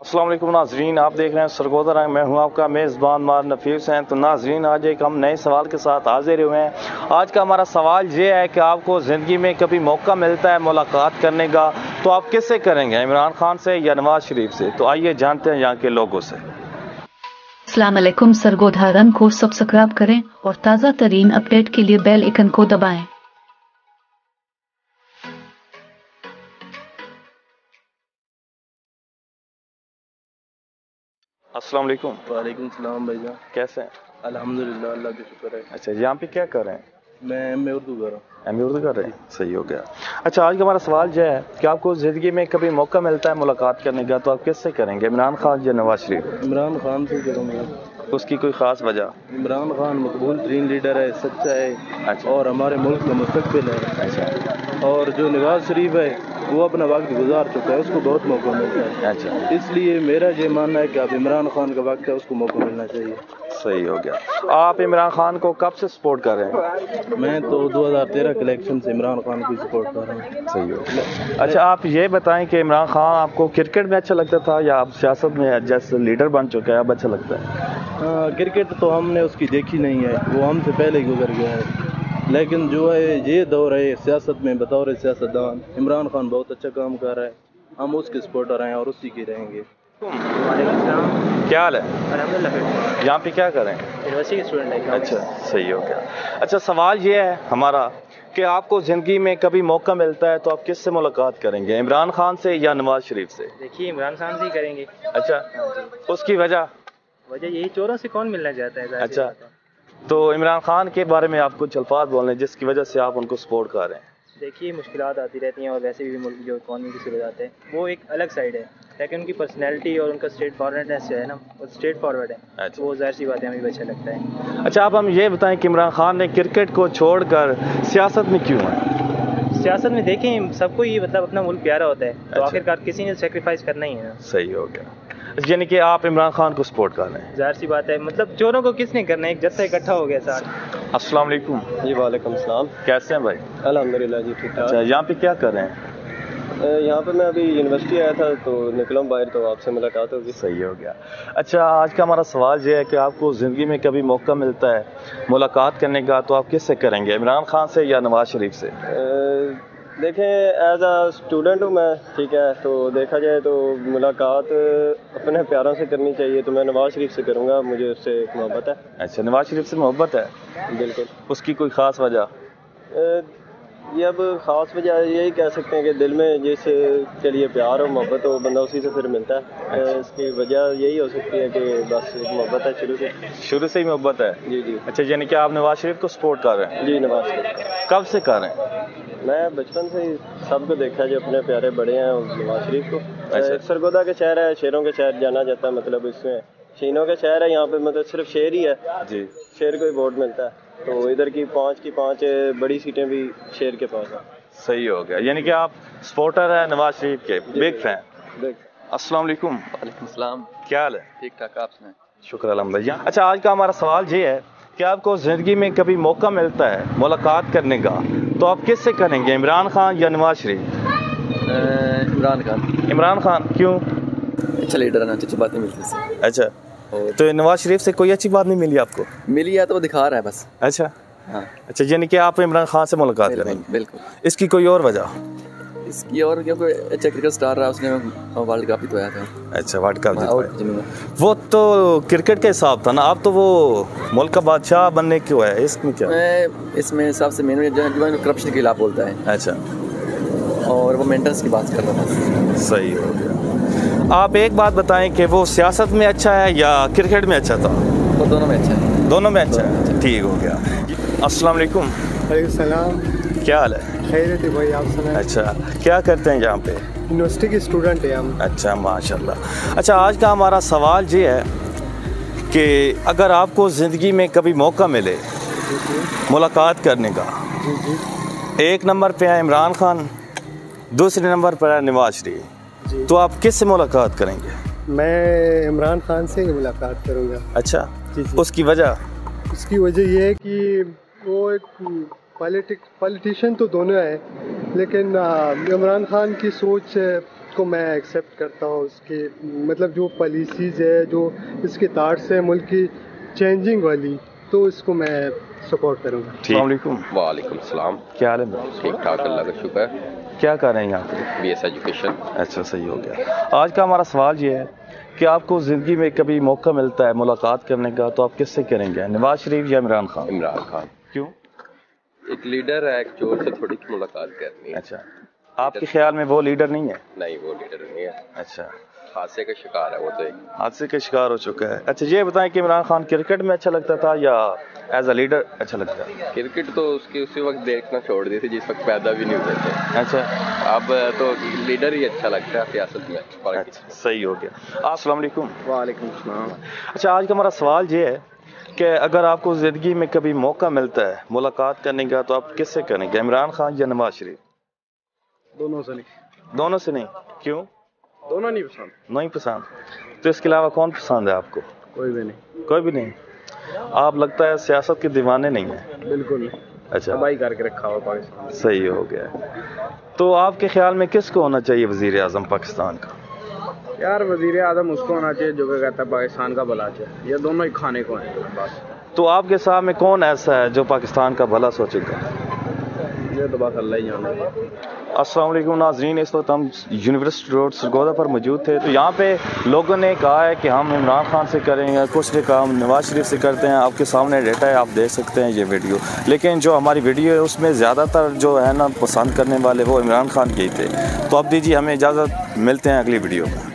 अस्सलाम वालेकुम नाजरीन, आप देख रहे हैं सरगोदा रंग। मैं हूं आपका मेज़बान मार नफीस हैं। तो नाजरीन, आज एक हम नए सवाल के साथ हाजिर हुए हैं। आज का हमारा सवाल ये है कि आपको ज़िंदगी में कभी मौका मिलता है मुलाकात करने का, तो आप किससे करेंगे, इमरान खान से या नवाज शरीफ से? तो आइए जानते हैं यहाँ के लोगों से। अस्सलाम वालेकुम, सरगोदा रंग को सब्सक्राइब करें और ताज़ा तरीन अपडेट के लिए बेल आइकन को दबाएं। अस्सलाम वालेकुम। वालेकुम सलाम भाईजान। कैसे हैं? अल्हम्दुलिल्लाह, अल्लाह का शुक्र है। अच्छा, यहाँ पे क्या कर रहे हैं? मैं एम.ए. उर्दू कर रहा हूँ। एम.ए. उर्दू कर रहे हैं, सही हो गया। अच्छा, आज का हमारा सवाल यह है कि आपको ज़िंदगी में कभी मौका मिलता है मुलाकात करने का, तो आप किससे करेंगे, इमरान खान या नवाज शरीफ? इमरान खान से करूँगा। उसकी कोई ख़ास वजह? इमरान खान मकबूल तरीन लीडर है, सच्चा है। अच्छा। और हमारे मुल्क का मुस्तकबिल है। अच्छा। और जो नवाज शरीफ है वो अपना वक्त गुजार चुका है, उसको बहुत मौका मिलता है। अच्छा, इसलिए मेरा ये मानना है कि अब इमरान खान का वक्त है, उसको मौका मिलना चाहिए। सही हो गया। आप इमरान खान को कब से सपोर्ट कर रहे हैं? मैं तो 2013 के इलेक्शन से इमरान खान की सपोर्ट कर रहा हूँ। सही हो गया। अच्छा, आप ये बताएं कि इमरान खान आपको क्रिकेट में अच्छा लगता था या आप सियासत में जैसे लीडर बन चुके हैं अब अच्छा लगता है? क्रिकेट तो हमने उसकी देखी नहीं है, वो हमसे पहले ही गुजर गया है। लेकिन जो है ये दौर है सियासत में, बतौर सियासतदान इमरान खान बहुत अच्छा काम कर रहा है। हम उसके सपोर्टर हैं और उसी के रहेंगे। क्या हाल है? अल्हम्दुलिल्लाह। यहाँ पे क्या कर रहे हैं? यूनिवर्सिटी के स्टूडेंट है। अच्छा, सही हो गया। अच्छा, सवाल ये है हमारा कि आपको ज़िंदगी में कभी मौका मिलता है तो आप किससे मुलाकात करेंगे, इमरान खान से या नवाज शरीफ से? देखिए, इमरान खान से ही करेंगे। अच्छा, उसकी वजह? वजह यही, चोरों से कौन मिलना चाहता है? अच्छा, तो इमरान खान के बारे में आप कुछ अल्फाज बोल रहे हैं जिसकी वजह से आप उनको सपोर्ट कर रहे हैं? देखिए, मुश्किलात आती रहती हैं और वैसे भी मुल्क जो इकॉनमी की सूरत है वो एक अलग साइड है, लेकिन उनकी पर्सनैलिटी और उनका स्ट्रेट फॉरवर्डनेस जो है ना, वो स्ट्रेट फॉरवर्ड है। अच्छा। वो ज़ाहिर सी बात है, हमें भी अच्छा लगता है। अच्छा, आप हम ये बताएं कि इमरान खान ने क्रिकेट को छोड़कर सियासत में क्यों है? सियासत में देखें, सबको ही मतलब अपना मुल्क प्यारा होता है, तो अच्छा। आखिरकार किसी ने सेक्रीफाइस करना ही है ना। सही हो गया। यानी कि आप इमरान खान को सपोर्ट कर रहे हैं? ज़ाहिर सी बात है, मतलब चोरों को किसने करना है, एक जत्था इकट्ठा हो गया साथ। अस्सलाम वालेकुम। जी वालेकुम सलाम। कैसे हैं भाई? अल्हम्दुलिल्लाह जी, ठीक अच्छा, यहाँ पे क्या कर रहे हैं? यहाँ पे मैं अभी यूनिवर्सिटी आया था तो निकला हूँ बाहर, तो आपसे मुलाकात होगी। सही हो गया। अच्छा, आज का हमारा सवाल ये है कि आपको ज़िंदगी में कभी मौका मिलता है मुलाकात करने का, तो आप किससे करेंगे, इमरान खान से या नवाज शरीफ से? देखें, एज आ स्टूडेंट हूँ मैं, ठीक है, तो देखा जाए तो मुलाकात अपने प्यारों से करनी चाहिए, तो मैं नवाज शरीफ से करूँगा, मुझे उससे मोहब्बत है। अच्छा, नवाज शरीफ से मोहब्बत है? बिल्कुल। उसकी कोई ख़ास वजह? ये अब ख़ास वजह यही कह सकते हैं कि दिल में जिसके लिए प्यार हो, मोहब्बत हो, बंदा उसी से फिर मिलता है। इसकी वजह यही हो सकती है कि बस मोहब्बत है, शुरू से ही मोहब्बत है। जी जी। अच्छा, यानी कि आप नवाज शरीफ को सपोर्ट कर रहे हैं? जी, नवाज शरीफ। कब से कर रहे हैं? मैं बचपन से ही सबको देखा जो अपने प्यारे बड़े हैं नवाज शरीफ को। अच्छा। सरगोदा के शहर है, शेरों के शहर जाना जाता है, मतलब इसमें शीनों का शहर है, यहाँ पे मतलब सिर्फ शेर ही है जी। शेर को ही वोट मिलता है, तो इधर की पाँच बड़ी सीटें भी शेर के पास हैं। सही हो गया, यानी कि आप सपोर्टर हैं नवाज शरीफ के, बिग फैन। देख। अस्सलाम वालेकुम। वालेकुम सलाम। क्या हाल है? ठीक ठाक, आप सुनाएं? शुक्र अल्हम्दुलिल्लाह। अच्छा, आज का हमारा सवाल ये है कि आपको ज़िंदगी में कभी मौका मिलता है मुलाकात करने का, तो आप किससे करेंगे, इमरान खान या नवाज शरीफ? इमरान खान। इमरान खान क्यों? अच्छा लीडर है ना, अच्छी बातें मिलती हैं। अच्छा, तो नवाज शरीफ से कोई अच्छी बात नहीं मिली आपको? मिली है तो वो दिखा रहा है बस। अच्छा। हाँ। अच्छा, यानी कि आप इमरान खान से मुलाकात करेंगे? बिल्कुल। इसकी कोई और वजह? इसकी और क्योंकि अच्छा क्रिकेट स्टार रहा, उसने वर्ल्ड कप ही तो आया था। अच्छा, वर्ल्ड कप आउट जीता। वो तो क्रिकेट के हिसाब था ना, आप तो वो मुल्क का बादशाह बनने क्यों है, इसमें क्या? इसमें सबसे मेन जो करप्शन के खिलाफ बोलता है। अच्छा, और वो मेंटेनेंस की बात कर रहा था। सही हो गया। आप एक बात बताएं कि वो सियासत में अच्छा है या क्रिकेट में अच्छा था? वो दोनों में अच्छा है। दोनों में अच्छा है, ठीक हो गया। अस्सलाम वालेकुम। वालेकुम सलाम। क्या हाल है? खैरियत है भाई, आप सुनाएं? अच्छा, क्या करते हैं यहाँ पे? यूनिवर्सिटी के स्टूडेंट हैं हम। अच्छा, माशाल्लाह। अच्छा, आज का हमारा सवाल ये है कि अगर आपको ज़िंदगी में कभी मौका मिले मुलाकात करने का, एक नंबर पे है इमरान खान, दूसरे नंबर पर है नवाज शरीफ, तो आप किससे मुलाकात करेंगे? मैं इमरान खान से मुलाकात करूँगा। अच्छा, जी जी। उसकी वजह? उसकी वजह ये है कि वो एक पॉलिटिशियन तो दोनों है, लेकिन इमरान खान की सोच उसको मैं एक्सेप्ट करता हूँ। उसकी मतलब जो पॉलिसीज़ है, जो इसके थाट्स है मुल्क की चेंजिंग वाली, तो इसको मैं सपोर्ट करूँगा। अस्सलामुअलैकुम। वालेकुम सलाम। क्या हाल है? ठीक ठाक, अल्लाह का शुक्र। क्या कर रहे हैं यहाँ पे? BS education. अच्छा, सही हो गया। आज का हमारा सवाल ये है कि आपको ज़िंदगी में कभी मौका मिलता है मुलाकात करने का, तो आप किससे करेंगे, नवाज शरीफ या इमरान खान? इमरान खान। क्यों? एक लीडर है, एक चोर से थोड़ी मुलाकात करनी है। अच्छा, आपके ख्याल में वो लीडर नहीं है? नहीं, वो लीडर नहीं है, अच्छा, हादसे का शिकार है वो तो। एक हादसे का शिकार हो चुका है। अच्छा, ये बताएं कि इमरान खान क्रिकेट में अच्छा लगता था या एज अ लीडर अच्छा लगता है? क्रिकेट तो उसकी उसी वक्त देखना छोड़ दी थी जिस वक्त पैदा भी नहीं हुए थे। अच्छा, अब तो लीडर ही अच्छा लगता है सियासत में। अच्छा, सही हो गया। अस्सलाम वालेकुम। वालेकुम सलाम। अच्छा, आज का हमारा सवाल ये है कि अगर आपको ज़िंदगी में कभी मौका मिलता है मुलाकात करने का, तो आप किससे करेंगे, इमरान खान या नवाज शरीफ? दोनों से नहीं। दोनों से नहीं? क्यों? दोनों नहीं पसंद। नहीं पसंद? तो इसके अलावा कौन पसंद है आपको? कोई भी नहीं। कोई भी नहीं? आप लगता है सियासत के दीवाने नहीं हैं? बिल्कुल नहीं। अच्छा, तबाही करके रखा हुआ पाकिस्तान। सही हो गया। तो आपके ख्याल में किसको होना चाहिए वज़ीर आज़म पाकिस्तान का? यार वजीर आज़म उसको होना चाहिए जो कि कहता है पाकिस्तान का भला चाहिए। ये दोनों ही खाने को हैं बस। तो आपके सामने कौन ऐसा है जो पाकिस्तान का भला सोचेगा? ये तो बस अल्लाह ही जानता। अस्सलाम वालेकुम नाज़रीन, इस वक्त हम यूनिवर्सिटी रोड सरगोदा पर मौजूद थे। तो यहाँ पे लोगों ने कहा है कि हम इमरान खान से करेंगे, कुछ ने कहा हम नवाज शरीफ से करते हैं। आपके सामने डेटा है, आप देख सकते हैं ये वीडियो। लेकिन जो हमारी वीडियो है उसमें ज़्यादातर जो है ना पसंद करने वाले वो इमरान खान के ही थे। तो अब दीजिए हमें इजाज़त, मिलते हैं अगली वीडियो में।